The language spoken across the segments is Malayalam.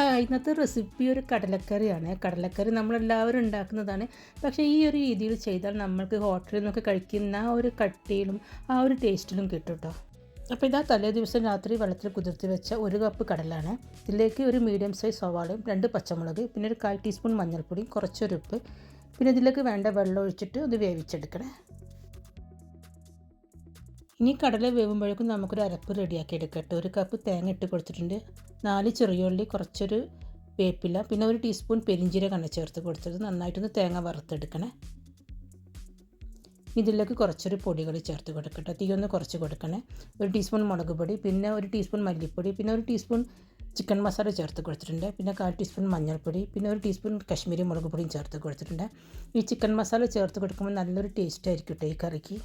ഇന്നത്തെ റെസിപ്പി ഒരു കടലക്കറിയാണ്. കടലക്കറി നമ്മളെല്ലാവരും ഉണ്ടാക്കുന്നതാണ്. പക്ഷേ ഈ ഒരു രീതിയിൽ ചെയ്താൽ നമ്മൾക്ക് ഹോട്ടലിൽ നിന്നൊക്കെ കഴിക്കുന്ന ആ ഒരു കട്ടിയിലും ആ ഒരു ടേസ്റ്റിലും കിട്ടും കേട്ടോ. അപ്പോൾ ഇതാ തലേ ദിവസം രാത്രി വെള്ളത്തിൽ കുതിർത്തി വെച്ച 1 കപ്പ് കടലാണ്. ഇതിലേക്ക് ഒരു മീഡിയം സൈസ് സവാളയും 2 പച്ചമുളക്, പിന്നെ ഒരു 1/4 ടീസ്പൂൺ മഞ്ഞൾപ്പൊടി, കുറച്ചൊരു ഉപ്പ്, പിന്നെ ഇതിലേക്ക് വേണ്ട വെള്ളം ഒഴിച്ചിട്ട് ഒന്ന് വേവിച്ചെടുക്കണേ. ഇനി കടല വേവുമ്പോഴേക്കും നമുക്കൊരു അരപ്പ് റെഡിയാക്കി എടുക്കട്ടെ. 1 കപ്പ് തേങ്ങ ഇട്ട് കൊടുത്തിട്ടുണ്ട്, 4 ചെറിയുള്ളി, കുറച്ചൊരു വേപ്പില, പിന്നെ 1 ടീസ്പൂൺ പെരിഞ്ചീരകമാണ് ചേർത്ത് കൊടുത്തത്. നന്നായിട്ടൊന്ന് തേങ്ങ വറുത്തെടുക്കണേ. ഇതിലേക്ക് കുറച്ചൊരു പൊടികൾ ചേർത്ത് കൊടുക്കട്ടെ. തീയൊന്ന് കുറച്ച് കൊടുക്കണേ. 1 ടീസ്പൂൺ മുളക് പൊടി, പിന്നെ 1 ടീസ്പൂൺ മല്ലിപ്പൊടി, പിന്നെ 1 ടീസ്പൂൺ ചിക്കൻ മസാല ചേർത്ത് കൊടുത്തിട്ടുണ്ട്, പിന്നെ 1/4 ടീസ്പൂൺ മഞ്ഞൾപ്പൊടി, പിന്നെ 1 ടീസ്പൂൺ കശ്മീരി മുളക് പൊടിയും ചേർത്ത് കൊടുത്തിട്ടുണ്ട്. ഈ ചിക്കൻ മസാല ചേർത്ത് കൊടുക്കുമ്പോൾ നല്ലൊരു ടേസ്റ്റ് ആയിരിക്കും കേട്ടോ ഈ കറിക്ക്.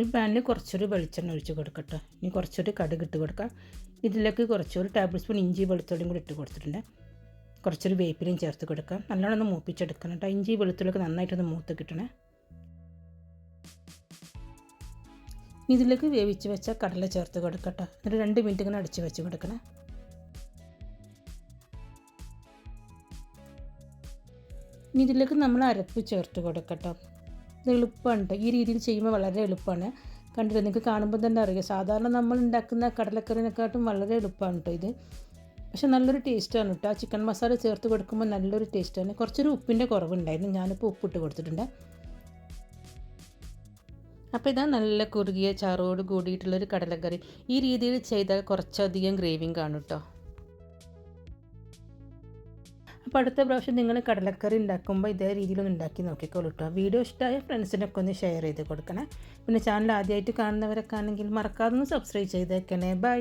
ഈ പാനിൽ കുറച്ചൊരു വെളിച്ചെണ്ണ ഒഴിച്ച് കൊടുക്കട്ടെ. ഇനി കുറച്ചൊരു കടുക് ഇട്ട് കൊടുക്കാം. ഇതിലേക്ക് കുറച്ചൊരു ടേബിൾ സ്പൂൺ ഇഞ്ചി വെളുത്തുള്ളിയും കൂടി ഇട്ട് കൊടുത്തിട്ടുണ്ട്. കുറച്ചൊരു വേപ്പിലയും ചേർത്ത് കൊടുക്കാം. നല്ലോണം ഒന്ന് മൂപ്പിച്ചെടുക്കണം കേട്ടോ. ഇഞ്ചി വെളുത്തുള്ളിയൊക്കെ നന്നായിട്ടൊന്ന് മൂത്ത് കിട്ടണേ. ഇതിലേക്ക് വേവിച്ച് വെച്ച കടല ചേർത്ത് കൊടുക്കട്ടെ. എന്നിട്ട് 2 മിനിറ്റ് ഇങ്ങനെ അടച്ച് വെച്ച് കൊടുക്കണേ. ഇനി ഇതിലേക്ക് നമ്മൾ അരപ്പ് ചേർത്ത് കൊടുക്കട്ടെ. ഇത് എളുപ്പമുണ്ട്. ഈ രീതിയിൽ ചെയ്യുമ്പോൾ വളരെ എളുപ്പമാണ്. കണ്ടിട്ട് നിങ്ങൾക്ക് കാണുമ്പോൾ തന്നെ അറിയാം, സാധാരണ നമ്മൾ ഉണ്ടാക്കുന്ന കടലക്കറിനെക്കാട്ടും വളരെ എളുപ്പമാണ് കേട്ടോ ഇത്. പക്ഷെ നല്ലൊരു ടേസ്റ്റാണ് കേട്ടോ. ആ ചിക്കൻ മസാല ചേർത്ത് കൊടുക്കുമ്പോൾ നല്ലൊരു ടേസ്റ്റാണ്. കുറച്ചൊരു ഉപ്പിൻ്റെ കുറവുണ്ടായിരുന്നു, ഞാനിപ്പോൾ ഉപ്പിട്ട് കൊടുത്തിട്ടുണ്ട്. അപ്പോൾ ഇതാ നല്ല കുറുകിയ ചാറോട് കൂടിയിട്ടുള്ളൊരു കടലക്കറി. ഈ രീതിയിൽ ചെയ്താൽ കുറച്ചധികം ഗ്രേവിയും കാണും കേട്ടോ. അപ്പോൾ അടുത്ത പ്രാവശ്യം നിങ്ങൾ കടലക്കറി ഉണ്ടാക്കുമ്പോൾ ഇതേ രീതിയിലൊന്ന് ഉണ്ടാക്കി നോക്കിക്കോളൂ കേട്ടോ. വീഡിയോ ഇഷ്ടമായ ഫ്രണ്ട്സിനൊക്കെ ഒന്ന് ഷെയർ ചെയ്ത് കൊടുക്കണേ. പിന്നെ ചാനൽ ആദ്യമായിട്ട് കാണുന്നവരൊക്കെ ആണെങ്കിൽ മറക്കാതെ ഒന്ന് സബ്സ്ക്രൈബ് ചെയ്തേക്കണേ. ബൈ.